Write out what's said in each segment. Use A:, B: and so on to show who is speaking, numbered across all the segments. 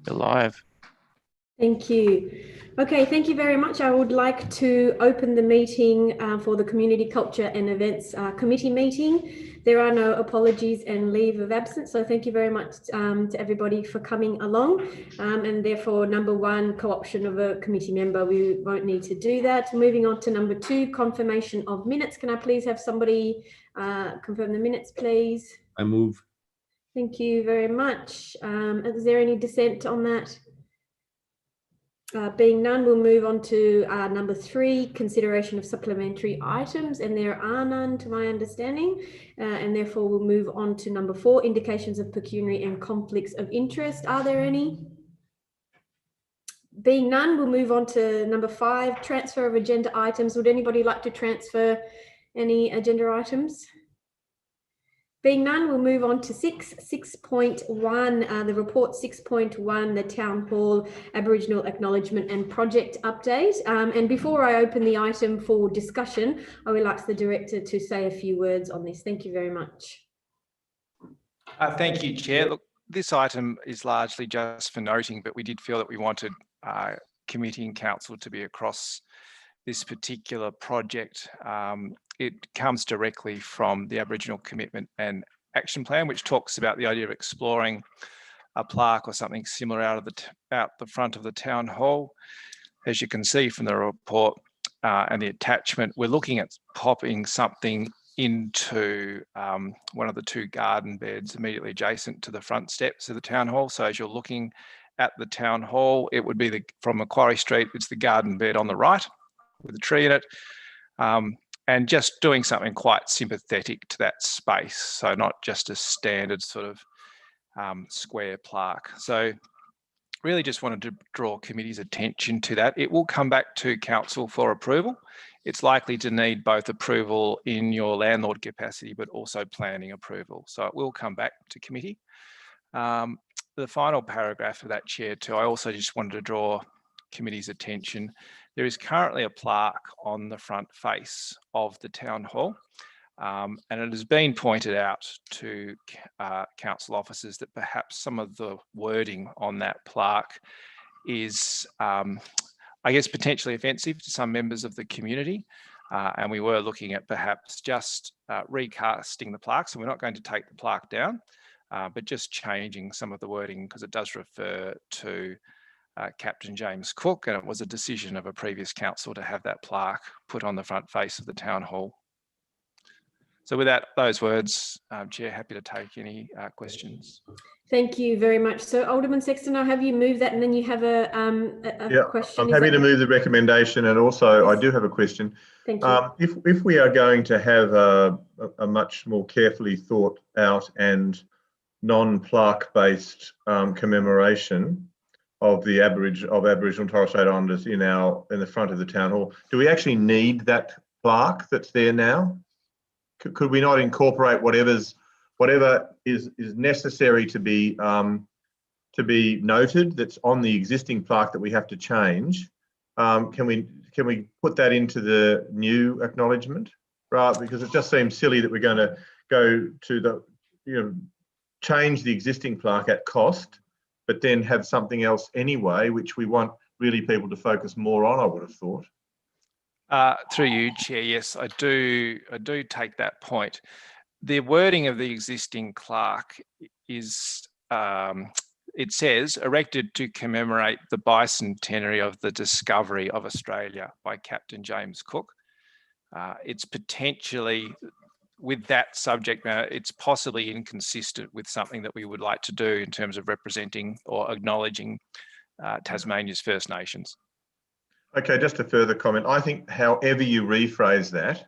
A: We're live.
B: Thank you. Okay, thank you very much. I would like to open the meeting for the Community Culture and Events Committee meeting. There are no apologies and leave of absence, so thank you very much to everybody for coming along. And therefore, number one, co-option of a committee member, we won't need to do that. Moving on to number two, confirmation of minutes. Can I please have somebody confirm the minutes, please?
C: I move.
B: Thank you very much. Is there any dissent on that? Being none, we'll move on to number three, consideration of supplementary items, and there are none to my understanding, and therefore we'll move on to number four, indications of pecuniary and conflicts of interest. Are there any? Being none, we'll move on to number five, transfer of agenda items. Would anybody like to transfer any agenda items? Being none, we'll move on to 6.1, the report 6.1, the Town Hall Aboriginal Acknowledgement and Project Update. And before I open the item for discussion, I would like the Director to say a few words on this. Thank you very much.
A: Thank you, Chair. Look, this item is largely just for noting, but we did feel that we wanted committee and council to be across this particular project. It comes directly from the Aboriginal Commitment and Action Plan, which talks about the idea of exploring a plaque or something similar out the front of the town hall. As you can see from the report and the attachment, we're looking at popping something into one of the two garden beds immediately adjacent to the front steps of the town hall. So as you're looking at the town hall, it would be from Macquarie Street, it's the garden bed on the right with a tree in it. And just doing something quite sympathetic to that space. So not just a standard sort of square plaque. So really just wanted to draw committee's attention to that. It will come back to council for approval. It's likely to need both approval in your landlord capacity, but also planning approval. So it will come back to committee. The final paragraph of that, Chair, too, I also just wanted to draw committee's attention. There is currently a plaque on the front face of the town hall, and it has been pointed out to council officers that perhaps some of the wording on that plaque is, I guess, potentially offensive to some members of the community, and we were looking at perhaps just recasting the plaque. So we're not going to take the plaque down, but just changing some of the wording because it does refer to Captain James Cook, and it was a decision of a previous council to have that plaque put on the front face of the town hall. So with those words, Chair, happy to take any questions.
B: Thank you very much. So Alderman Sexton, I'll have you move that, and then you have a question.
C: I'm happy to move the recommendation, and also I do have a question.
B: Thank you.
C: If we are going to have a much more carefully thought out and non-plaque based commemoration of the Aboriginal and Torres Strait Islanders in the front of the town hall, do we actually need that plaque that's there now? Could we not incorporate whatever is necessary to be noted that's on the existing plaque that we have to change? Can we put that into the new acknowledgement? Right, because it just seems silly that we're going to go to change the existing plaque at cost, but then have something else anyway, which we want really people to focus more on, I would have thought.
A: Through you, Chair, yes, I do take that point. The wording of the existing plaque is, it says, erected to commemorate the bicentenary of the discovery of Australia by Captain James Cook. It's potentially, with that subject matter, it's possibly inconsistent with something that we would like to do in terms of representing or acknowledging Tasmania's First Nations.
C: Okay, just a further comment. I think however you rephrase that,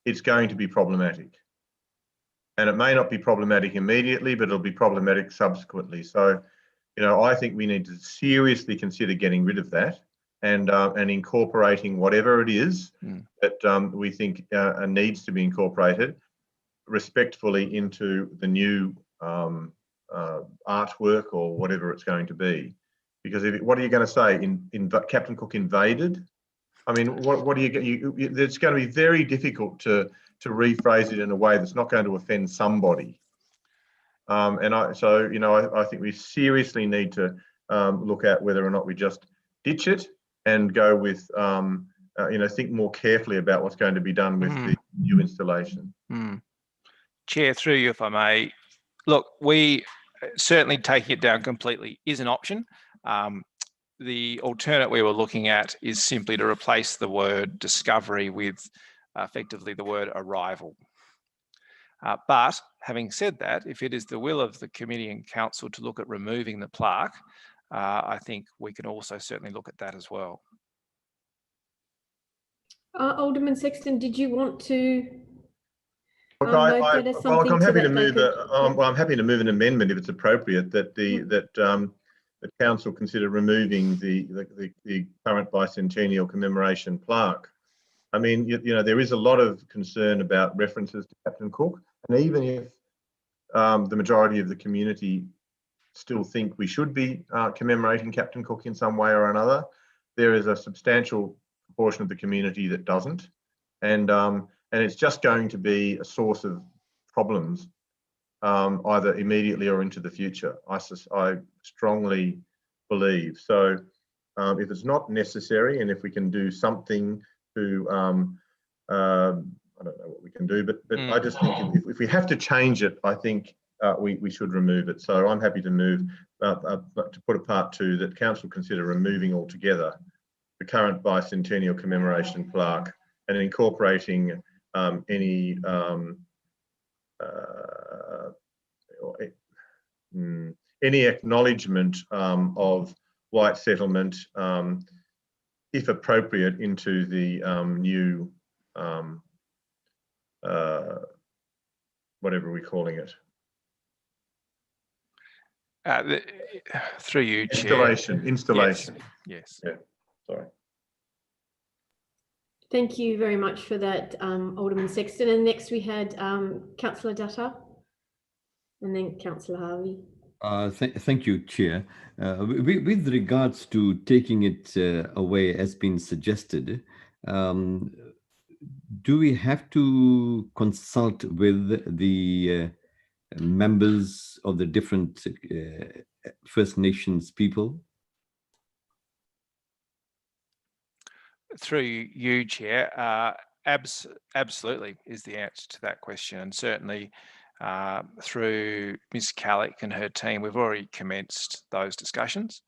C: it's going to be problematic. And it may not be problematic immediately, but it'll be problematic subsequently. So, I think we need to seriously consider getting rid of that and incorporating whatever it is that we think needs to be incorporated respectfully into the new artwork or whatever it's going to be. Because what are you going to say? Captain Cook invaded? I mean, what do you get? It's going to be very difficult to rephrase it in a way that's not going to offend somebody. I think we seriously need to look at whether or not we just ditch it and go with, think more carefully about what's going to be done with the new installation.
A: Chair, through you, if I may. Look, we certainly taking it down completely is an option. The alternate we were looking at is simply to replace the word discovery with effectively the word arrival. But having said that, if it is the will of the committee and council to look at removing the plaque, I think we can also certainly look at that as well.
B: Alderman Sexton, did you want to
C: Look,
B: note that as something
C: I'm happy to move.
B: well,
C: I'm happy to move an amendment if it's appropriate that the council consider removing the current bicentennial commemoration plaque. I mean, there is a lot of concern about references to Captain Cook, and even if the majority of the community still think we should be commemorating Captain Cook in some way or another, there is a substantial proportion of the community that doesn't, and it's just going to be a source of problems either immediately or into the future. I strongly believe so. If it's not necessary, and if we can do something to, I don't know what we can do, but I just think if we have to change it, I think we should remove it. So I'm happy to move to put a part 2 that council consider removing altogether the current bicentennial commemoration plaque and incorporating any acknowledgement of white settlement, if appropriate, into the new whatever we're calling it.
A: Through you, Chair.
C: Installation.
A: Yes.
C: Yeah. Sorry.
B: thank you very much for that, Alderman Sexton. And next we had Councillor Dutta and then Councillor Harvey.
D: Thank you, Chair. With regards to taking it away as been suggested, do we have to consult with the members of the different First Nations people?
A: Through you, Chair, absolutely is the answer to that question, and certainly through Ms. Callick and her team, we've already commenced those discussions.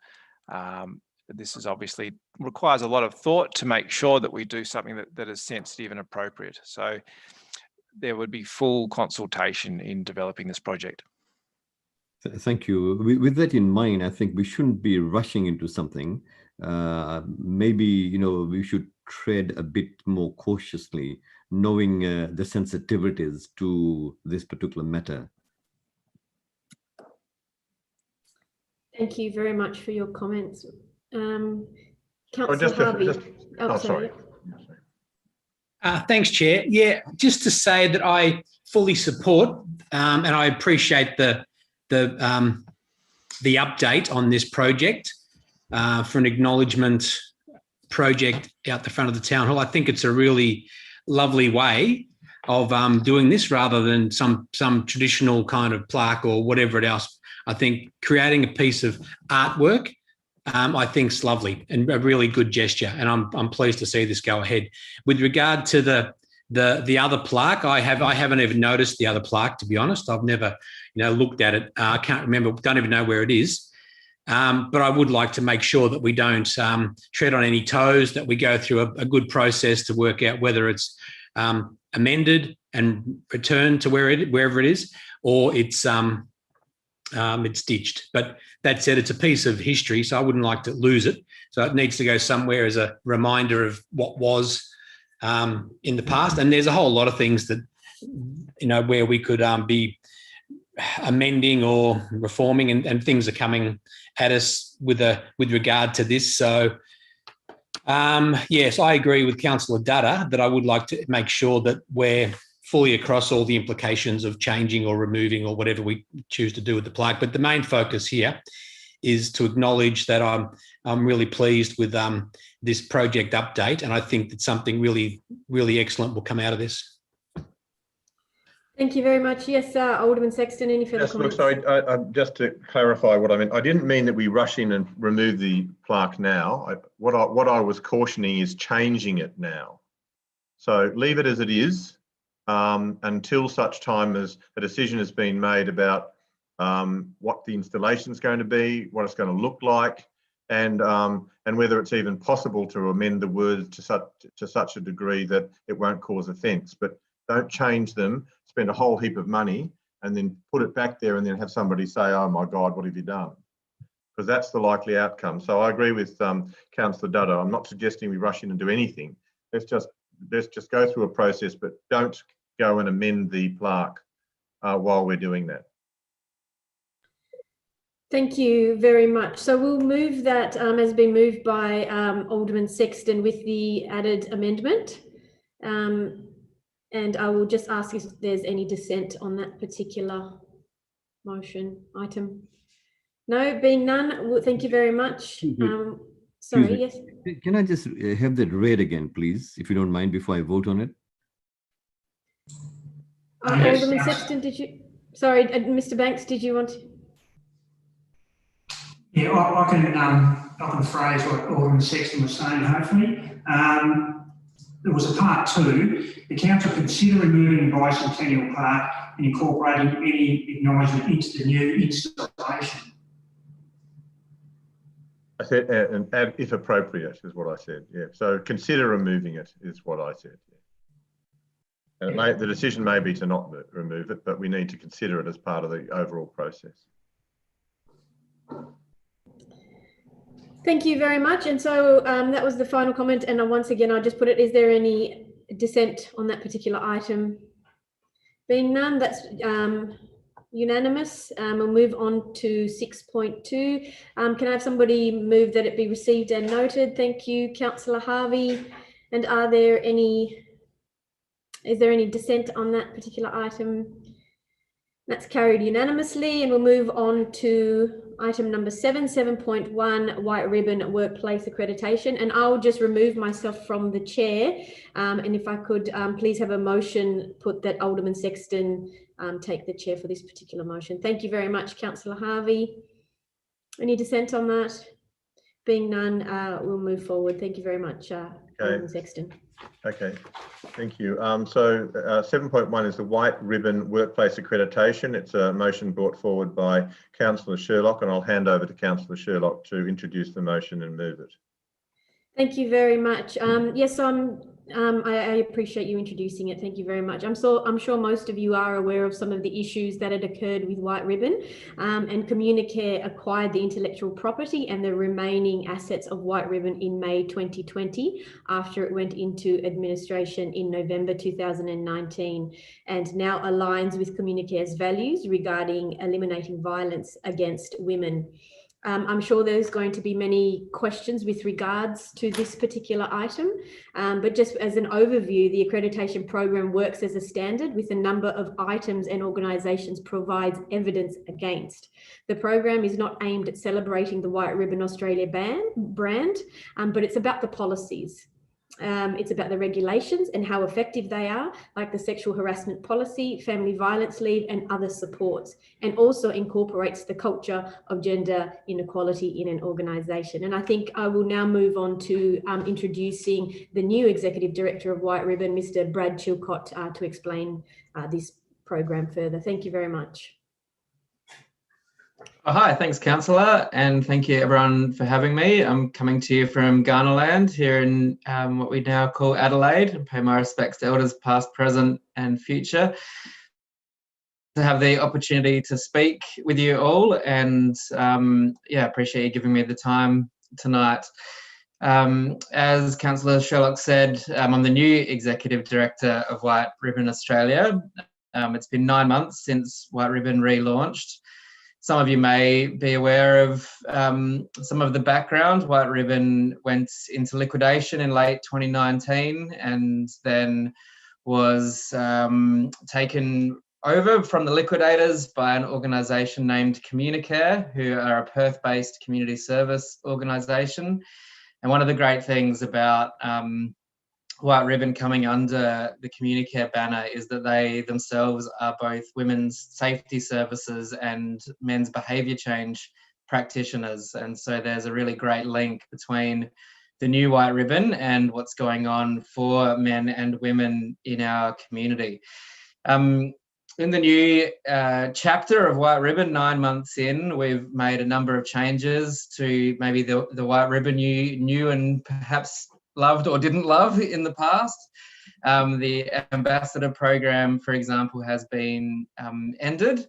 A: This is obviously requires a lot of thought to make sure that we do something that is sensitive and appropriate. So there would be full consultation in developing this project.
D: Thank you. With that in mind, I think we shouldn't be rushing into something. Maybe, we should tread a bit more cautiously, knowing the sensitivities to this particular matter.
B: Thank you very much for your comments. Councillor Harvey.
C: Sorry.
E: Thanks, Chair. Yeah, just to say that I fully support and I appreciate the update on this project for an acknowledgement project out the front of the town hall. I think it's a really lovely way of doing this rather than some traditional kind of plaque or whatever else. I think creating a piece of artwork, I think is lovely and a really good gesture, and I'm pleased to see this go ahead. With regard to the other plaque, I haven't even noticed the other plaque, to be honest. I've never looked at it. I can't remember, don't even know where it is. But I would like to make sure that we don't tread on any toes, that we go through a good process to work out whether it's amended and returned to wherever it is, or it's ditched. But that said, it's a piece of history, so I wouldn't like to lose it. So it needs to go somewhere as a reminder of what was in the past. And there's a whole lot of things that, where we could be amending or reforming, and things are coming at us with regard to this. So yes, I agree with Councillor Dutta that I would like to make sure that we're fully across all the implications of changing or removing or whatever we choose to do with the plaque. But the main focus here is to acknowledge that I'm really pleased with this project update, and I think that something really, really excellent will come out of this.
B: Thank you very much. Yes, Alderman Sexton, any further
C: Just look,
B: comments?
C: sorry, just to clarify what I meant, I didn't mean that we rush in and remove the plaque now. What I was cautioning is changing it now. So leave it as it is until such time as a decision has been made about what the installation is going to be, what it's going to look like, and whether it's even possible to amend the words to such a degree that it won't cause offence. But don't change them, spend a whole heap of money, and then put it back there and then have somebody say, oh my God, what have you done? Because that's the likely outcome. So I agree with Councillor Dudder. I'm not suggesting we rush in and do anything. Let's just go through a process, but don't go and amend the plaque while we're doing that.
B: Thank you very much. So we'll move that has been moved by Alderman Sexton with the added amendment. And I will just ask if there's any dissent on that particular motion item. No, being none, well, thank you very much. Sorry, yes.
D: Can I just have that read again, please, if you don't mind, before I vote on it?
B: Alderman Sexton, did you? Sorry, Mr. Banks, did you want to?
F: Yeah, I can phrase what Alderman Sexton was saying, hopefully. There was a part 2. The council consider removing the bicentennial plaque and incorporating any acknowledgement into the new installation.
C: I said, and add if appropriate is what I said. Yeah. So consider removing it is what I said. Yeah. And the decision may be to not remove it, but we need to consider it as part of the overall process.
B: Thank you very much. And so that was the final comment. And once again, I'll just put it, is there any dissent on that particular item? Being none, that's unanimous. We'll move on to 6.2. Can I have somebody move that it be received and noted? Thank you, Councillor Harvey. And is there any dissent on that particular item? That's carried unanimously, and we'll move on to item number 7.1, white ribbon workplace accreditation. And I'll just remove myself from the chair. And if I could please have a motion put that Alderman Sexton take the chair for this particular motion. Thank you very much, Councillor Harvey. Any dissent on that? Being none, we'll move forward. Thank you very much, Alderman Sexton.
C: Okay, thank you. So 7.1 is the white ribbon workplace accreditation. It's a motion brought forward by Councillor Sherlock, and I'll hand over to Councillor Sherlock to introduce the motion and move it.
B: Thank you very much. Yes, I appreciate you introducing it. Thank you very much. I'm sure most of you are aware of some of the issues that had occurred with White Ribbon, and Communicare acquired the intellectual property and the remaining assets of White Ribbon in May 2020 after it went into administration in November 2019, and now aligns with Communicare's values regarding eliminating violence against women. I'm sure there's going to be many questions with regards to this particular item, but just as an overview, the accreditation program works as a standard with a number of items and organisations provides evidence against. The program is not aimed at celebrating the White Ribbon Australia brand, but it's about the policies. It's about the regulations and how effective they are, like the sexual harassment policy, family violence leave, and other supports, and also incorporates the culture of gender inequality in an organisation. And I think I will now move on to introducing the new Executive Director of White Ribbon, Mr. Brad Chilcot, to explain this program further. Thank you very much.
G: Oh, hi, thanks, Councillor, and thank you everyone for having me. I'm coming to you from Ghanaland here in what we now call Adelaide, and pay my respects to elders past, present and future. To have the opportunity to speak with you all, and yeah, appreciate you giving me the time tonight. As Councillor Sherlock said, I'm the new Executive Director of White Ribbon Australia. It's been 9 months since White Ribbon relaunched. Some of you may be aware of some of the background. White Ribbon went into liquidation in late 2019 and then was taken over from the liquidators by an organisation named Communicare, who are a Perth-based community service organisation. And one of the great things about White Ribbon coming under the Communicare banner is that they themselves are both women's safety services and men's behaviour change practitioners. And so there's a really great link between the new White Ribbon and what's going on for men and women in our community. In the new chapter of White Ribbon, 9 months in, we've made a number of changes to maybe the White Ribbon you knew and perhaps loved or didn't love in the past. The ambassador program, for example, has been ended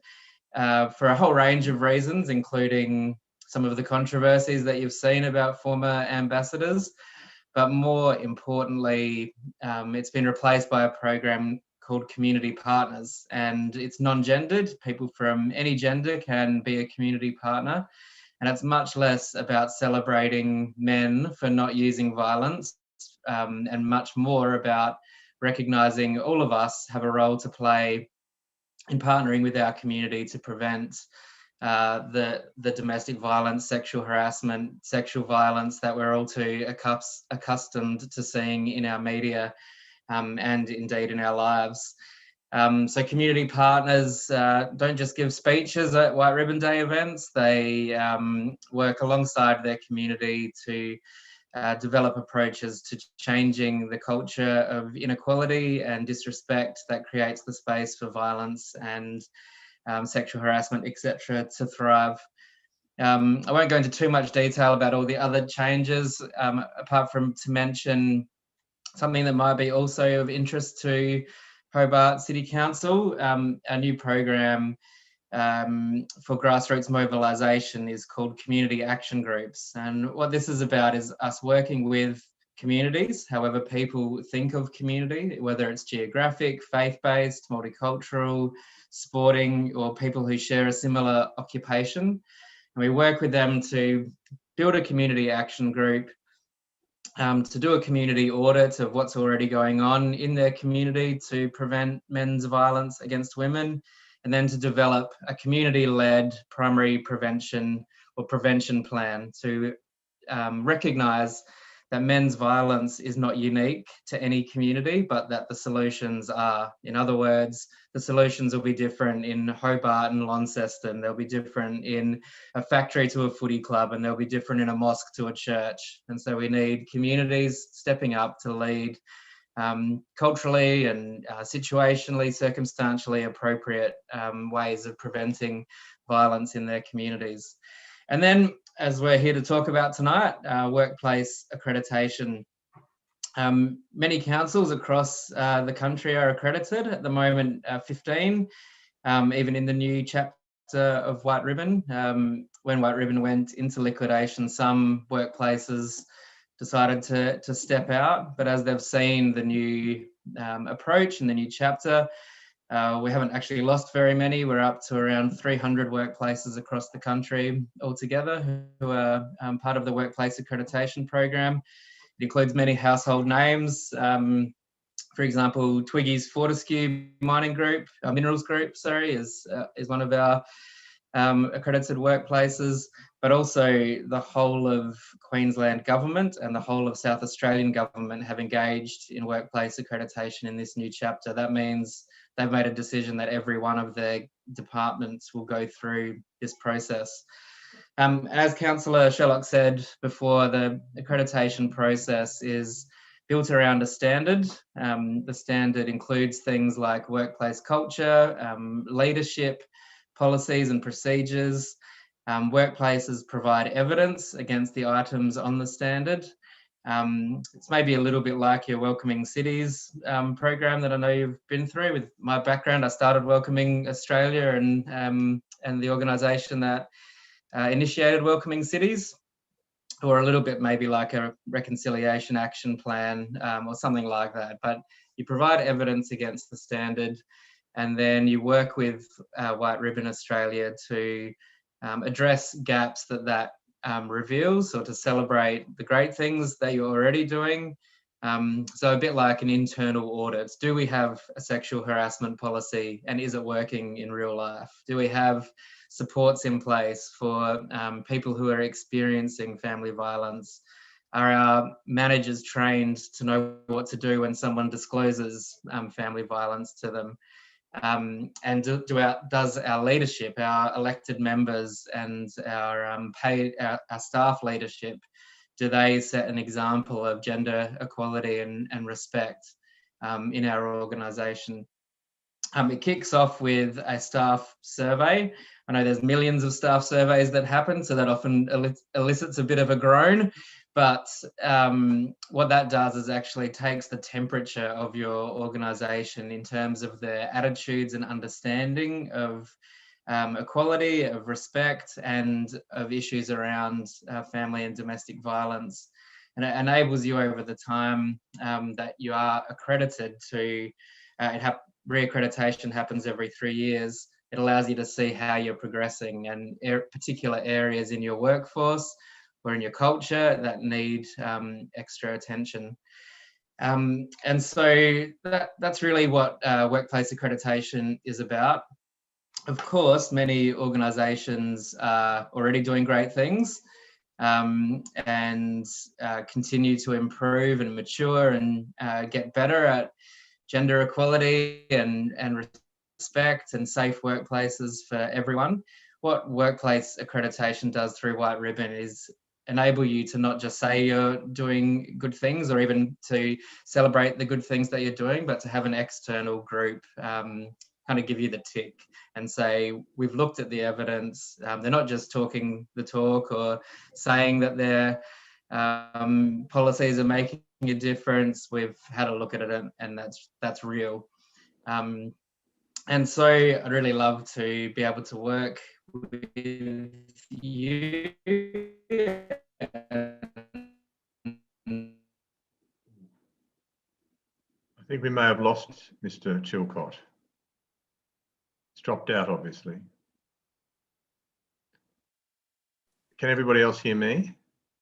G: for a whole range of reasons, including some of the controversies that you've seen about former ambassadors. But more importantly, it's been replaced by a program called Community Partners, and it's non-gendered. People from any gender can be a community partner. And it's much less about celebrating men for not using violence and much more about recognising all of us have a role to play in partnering with our community to prevent the domestic violence, sexual harassment, sexual violence that we're all too accustomed to seeing in our media and indeed in our lives. So community partners don't just give speeches at White Ribbon Day events, they work alongside their community to develop approaches to changing the culture of inequality and disrespect that creates the space for violence and sexual harassment, etc., to thrive. I won't go into too much detail about all the other changes, apart from to mention something that might be also of interest to Hobart City Council. A new program for grassroots mobilisation is called Community Action Groups. And what this is about is us working with communities, however people think of community, whether it's geographic, faith-based, multicultural, sporting, or people who share a similar occupation. And we work with them to build a community action group, to do a community audit of what's already going on in their community to prevent men's violence against women, and then to develop a community-led primary prevention or prevention plan to recognise that men's violence is not unique to any community, but that the solutions are. In other words, the solutions will be different in Hobart and Launceston. They'll be different in a factory to a footy club, and they'll be different in a mosque to a church. And so we need communities stepping up to lead culturally and situationally, circumstantially appropriate ways of preventing violence in their communities. And then, as we're here to talk about tonight, workplace accreditation. Many councils across the country are accredited. At the moment, 15, even in the new chapter of White Ribbon. When White Ribbon went into liquidation, some workplaces decided to step out, but as they've seen the new approach and the new chapter, we haven't actually lost very many. We're up to around 300 workplaces across the country altogether who are part of the workplace accreditation program. It includes many household names. For example, Twiggy's Fortescue Mining Group, Minerals Group, sorry, is one of our accredited workplaces, but also the whole of Queensland government and the whole of South Australian government have engaged in workplace accreditation in this new chapter. That means they've made a decision that every one of their departments will go through this process. As Councillor Chilcot said before, the accreditation process is built around a standard. The standard includes things like workplace culture, leadership, policies and procedures. Workplaces provide evidence against the items on the standard. It's maybe a little bit like your Welcoming Cities program that I know you've been through. With my background, I started Welcoming Australia and the organisation that initiated Welcoming Cities, or a little bit maybe like a reconciliation action plan or something like that. But you provide evidence against the standard, and then you work with White Ribbon Australia to address gaps that reveals, or to celebrate the great things that you're already doing. So a bit like an internal audit. Do we have a sexual harassment policy, and is it working in real life? Do we have supports in place for people who are experiencing family violence? Are our managers trained to know what to do when someone discloses family violence to them? And does our leadership, our elected members and our staff leadership, do they set an example of gender equality and respect in our organisation? It kicks off with a staff survey. I know there's millions of staff surveys that happen, so that often elicits a bit of a groan. But what that does is actually takes the temperature of your organisation in terms of their attitudes and understanding of equality, of respect, and of issues around family and domestic violence. And it enables you over the time that you are accredited to, re-accreditation happens every 3 years. It allows you to see how you're progressing and particular areas in your workforce or in your culture that need extra attention. And so that's really what workplace accreditation is about. Of course, many organisations are already doing great things and continue to improve and mature and get better at gender equality and respect and safe workplaces for everyone. What workplace accreditation does through White Ribbon is enable you to not just say you're doing good things or even to celebrate the good things that you're doing, but to have an external group kind of give you the tick and say, we've looked at the evidence. They're not just talking the talk or saying that their policies are making a difference. We've had a look at it and that's real. And so I'd really love to be able to work with you.
C: I think we may have lost Mr. Chilcot. It's dropped out, obviously. Can everybody else hear me?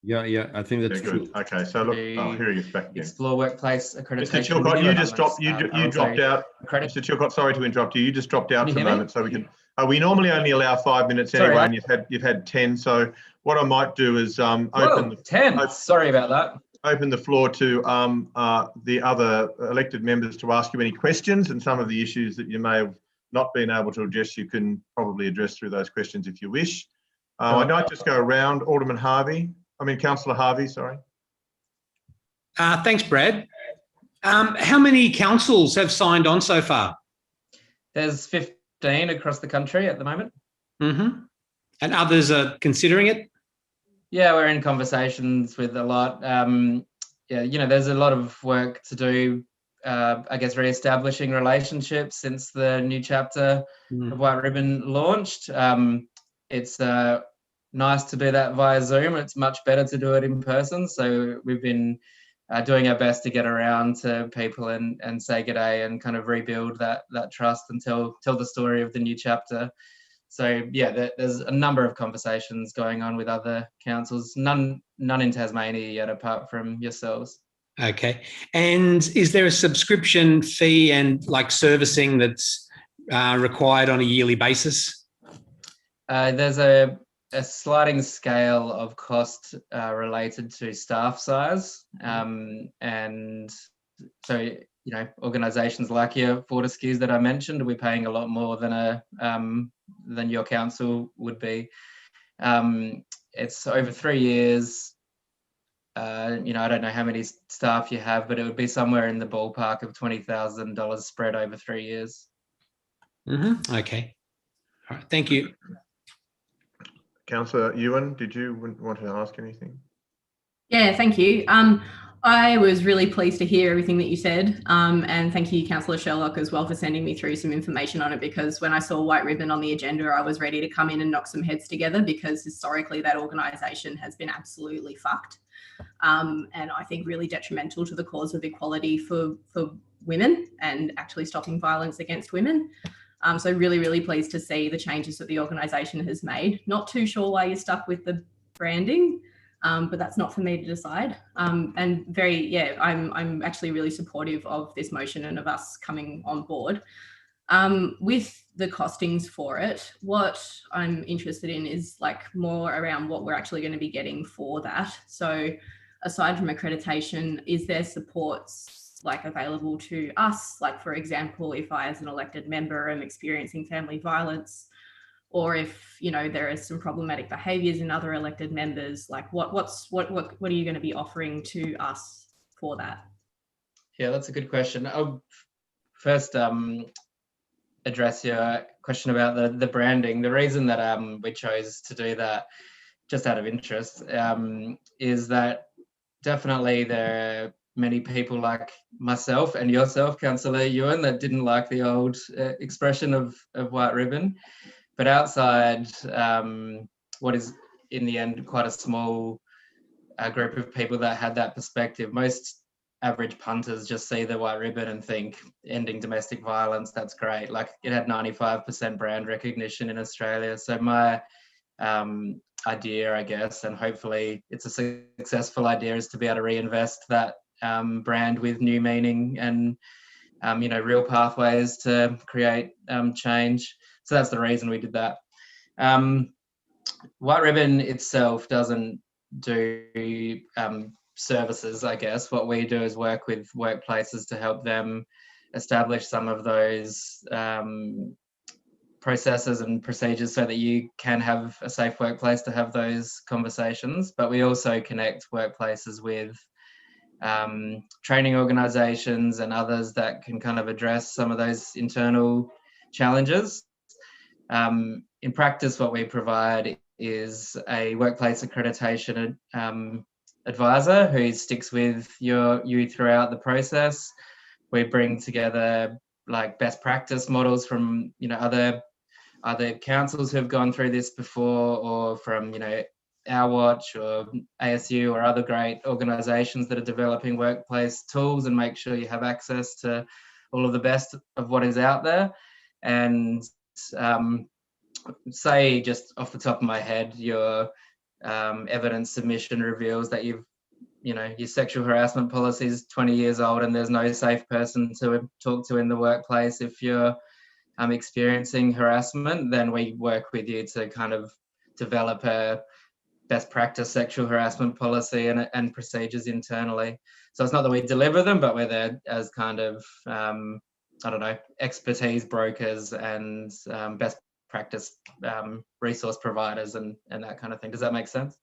D: Yeah, I think that's true.
C: Good. Okay, so look, here he is back again.
G: Explore workplace accreditation.
C: Mr. Chilcot, you just dropped. You dropped out. Mr. Chilcot, sorry to interrupt you. You just dropped out for a moment, so we can. We normally only allow 5 minutes anyway, and you've had 10. So what I might do is open
G: 10. Sorry about that.
C: Open the floor to the other elected members to ask you any questions, and some of the issues that you may have not been able to address, you can probably address through those questions if you wish. I might just go around. Councillor Harvey, sorry.
E: Thanks, Brad. How many councils have signed on so far?
G: There's 15 across the country at the moment.
E: Mm-hmm. And others are considering it?
G: Yeah, we're in conversations with a lot. There's a lot of work to do, I guess, re-establishing relationships since the new chapter of White Ribbon launched. It's nice to do that via Zoom. It's much better to do it in person. So we've been doing our best to get around to people and say g'day and kind of rebuild that trust and tell the story of the new chapter. So yeah, there's a number of conversations going on with other councils, none in Tasmania yet apart from yourselves.
E: Okay. And is there a subscription fee and like servicing that's required on a yearly basis?
G: There's a sliding scale of cost related to staff size. And so, organisations like your Fortescues that I mentioned will be paying a lot more than your council would be. It's over 3 years. I don't know how many staff you have, but it would be somewhere in the ballpark of $20,000 spread over 3 years.
E: Mm-hmm. Okay. All right. Thank you.
C: Councillor Ewan, did you want to ask anything?
H: Yeah, thank you. I was really pleased to hear everything that you said, and thank you, Councillor Sherlock, as well for sending me through some information on it, because when I saw White Ribbon on the agenda, I was ready to come in and knock some heads together, because historically that organisation has been absolutely fucked, and I think really detrimental to the cause of equality for women and actually stopping violence against women. So really, really pleased to see the changes that the organisation has made. Not too sure why you're stuck with the branding, but that's not for me to decide. I'm actually really supportive of this motion and of us coming on board. With the costings for it, what I'm interested in is like more around what we're actually going to be getting for that. So aside from accreditation, is there supports like available to us? Like, for example, if I as an elected member am experiencing family violence, or if, you know, there are some problematic behaviours in other elected members, like what are you going to be offering to us for that?
G: Yeah, that's a good question. I'll first address your question about the branding. The reason that we chose to do that, just out of interest, is that definitely there are many people like myself and yourself, Councillor Ewan, that didn't like the old expression of white ribbon. But outside what is in the end quite a small group of people that had that perspective, most average punters just see the white ribbon and think ending domestic violence, that's great. Like, it had 95% brand recognition in Australia. So my idea, I guess, and hopefully it's a successful idea, is to be able to reinvest that brand with new meaning and you know, real pathways to create change. So that's the reason we did that. White Ribbon itself doesn't do services, I guess. What we do is work with workplaces to help them establish some of those processes and procedures so that you can have a safe workplace to have those conversations. But we also connect workplaces with training organisations and others that can kind of address some of those internal challenges. In practice, what we provide is a workplace accreditation advisor who sticks with you throughout the process. We bring together like best practice models from, you know, other councils who have gone through this before, or from, you know, Our Watch or ASU or other great organisations that are developing workplace tools, and make sure you have access to all of the best of what is out there. And say, just off the top of my head, your evidence submission reveals that your sexual harassment policy is 20 years old and there's no safe person to talk to in the workplace if you're experiencing harassment, then we work with you to kind of develop a best practice sexual harassment policy and procedures internally. So it's not that we deliver them, but we're there as kind of, expertise brokers and best practice resource providers and that kind of thing. Does that make sense?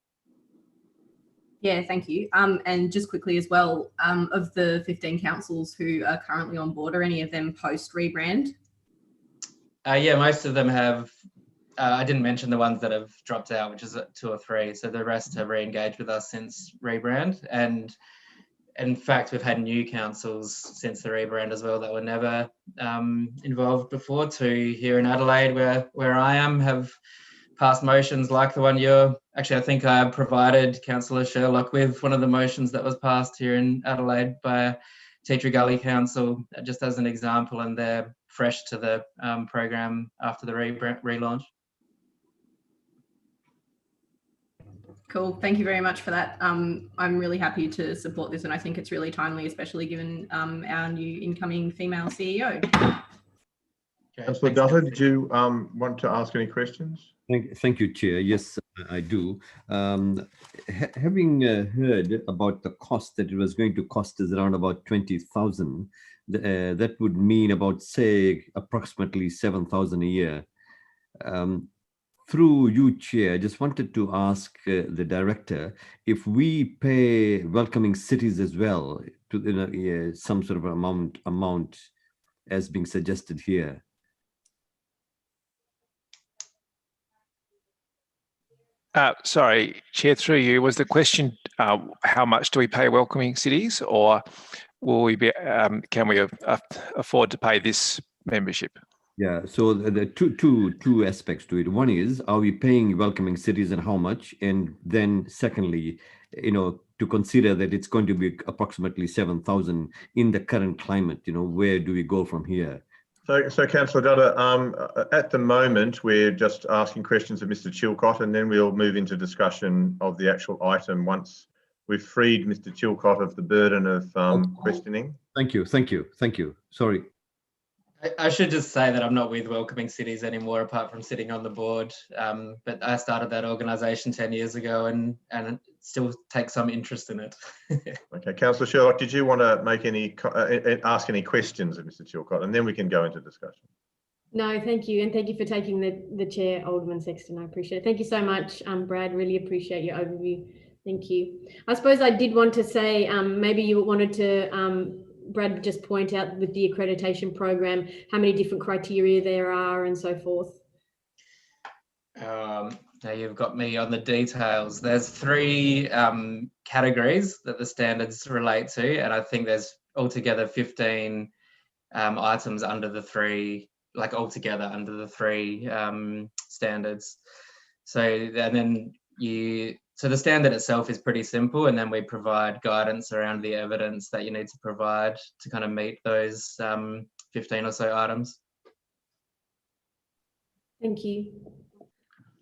H: Yeah, thank you. And just quickly as well, of the 15 councils who are currently on board, are any of them post rebrand?
G: Yeah, most of them have. I didn't mention the ones that have dropped out, which is 2 or 3. So the rest have re-engaged with us since rebrand. And in fact, we've had new councils since the rebrand as well that were never involved before. 2 here in Adelaide, where I am, have passed motions like the one you're... Actually, I think I provided Councillor Sherlock with one of the motions that was passed here in Adelaide by Teacher Gully Council, just as an example, and they're fresh to the program after the relaunch.
H: Cool. Thank you very much for that. I'm really happy to support this, and I think it's really timely, especially given our new incoming female CEO.
C: Councillor Dutta, did you want to ask any questions?
D: Thank you, Chair. Yes, I do. Having heard about the cost that it was going to cost us around about 20,000, that would mean about, say, approximately 7,000 a year. Through you, Chair, I just wanted to ask the Director if we pay welcoming cities as well to some sort of amount as being suggested here.
A: Sorry, Chair, through you, was the question how much do we pay welcoming cities, or will we be? Can we afford to pay this membership?
D: Yeah, so the two aspects to it. One is, are we paying welcoming cities and how much? And then secondly, to consider that it's going to be approximately 7,000 in the current climate, where do we go from here?
C: So Councillor Dutta, at the moment, we're just asking questions of Mr. Chilcot, and then we'll move into discussion of the actual item once we've freed Mr. Chilcot of the burden of questioning.
D: Thank you. Sorry.
G: I should just say that I'm not with Welcoming Cities anymore, apart from sitting on the board. But I started that organisation 10 years ago and still take some interest in it.
C: Okay, Councillor Sherlock, did you want to make ask any questions of Mr. Chilcot, and then we can go into discussion?
B: No, thank you. And thank you for taking the chair, Alderman Sexton. I appreciate it. Thank you so much, Brad. Really appreciate your overview. Thank you. I suppose I did want to say, maybe you wanted to, Brad, just point out with the accreditation program, how many different criteria there are and so forth.
G: Now you've got me on the details. There's 3 categories that the standards relate to, and I think there's altogether 15 items under the 3, like altogether under the 3 standards. So, and then so the standard itself is pretty simple, and then we provide guidance around the evidence that you need to provide to kind of meet those 15 or so items.
B: Thank you.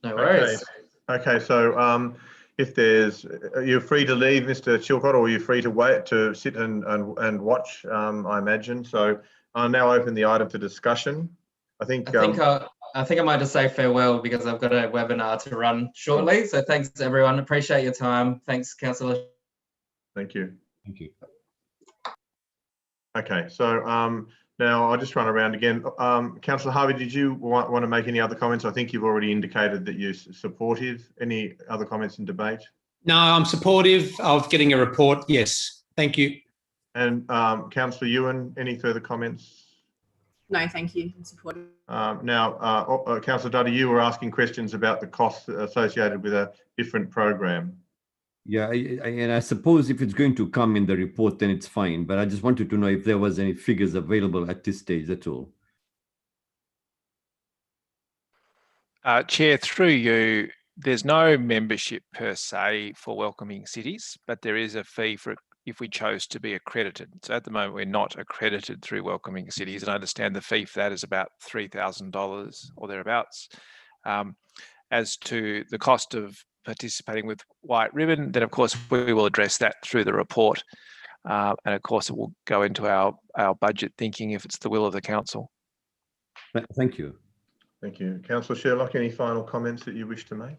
G: No worries.
C: Okay, so if you're free to leave, Mr. Chilcot, or you're free to wait to sit and watch, I imagine. So I'll now open the item for discussion. I think I might just say farewell because I've got a webinar to run shortly. So thanks everyone. Appreciate your time. Thanks, Councillor. Thank you.
D: Thank you.
C: Okay, so now I'll just run around again. Councillor Harvey, did you want to make any other comments? I think you've already indicated that you're supportive. Any other comments in debate?
E: No, I'm supportive of getting a report. Yes, thank you.
C: And Councillor Ewan, any further comments?
H: No, thank you. I'm supportive.
C: Now, Councillor Duddy, you were asking questions about the costs associated with a different program.
D: Yeah, and I suppose if it's going to come in the report, then it's fine. But I just wanted to know if there was any figures available at this stage at all.
A: Chair, through you, there's no membership per se for Welcoming Cities, but there is a fee for if we chose to be accredited. So at the moment, we're not accredited through Welcoming Cities, and I understand the fee for that is about $3,000 or thereabouts. As to the cost of participating with White Ribbon, then of course we will address that through the report, and of course it will go into our budget thinking if it's the will of the council.
D: Thank you.
C: Thank you. Councillor Sherlock, any final comments that you wish to make?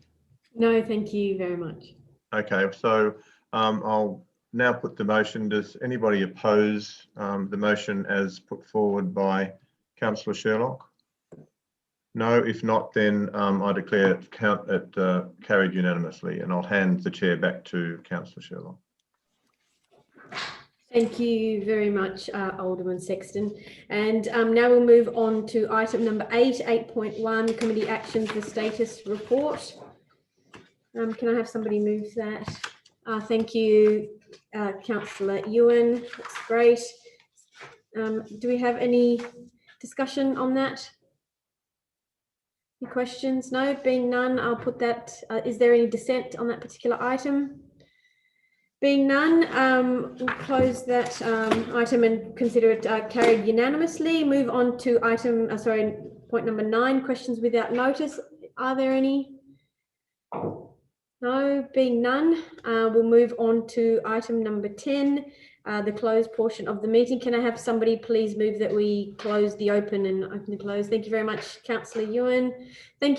B: No, thank you very much.
C: Okay, so I'll now put the motion. Does anybody oppose the motion as put forward by Councillor Sherlock? No, if not, then I declare it carried unanimously, and I'll hand the chair back to Councillor Sherlock.
B: Thank you very much, Alderman Sexton. And now we'll move on to item number 8.1, Committee Actions, the Status Report. Can I have somebody move that? Thank you, Councillor Ewan. That's great. Do we have any discussion on that? Any questions? No, being none, I'll put that. Is there any dissent on that particular item? Being none, we'll close that item and consider it carried unanimously. Move on to point number 9, questions without notice. Are there any? No, being none, we'll move on to item number 10, the closed portion of the meeting. Can I have somebody please move that we close the open and open the close? Thank you very much, Councillor Ewan. Thank you.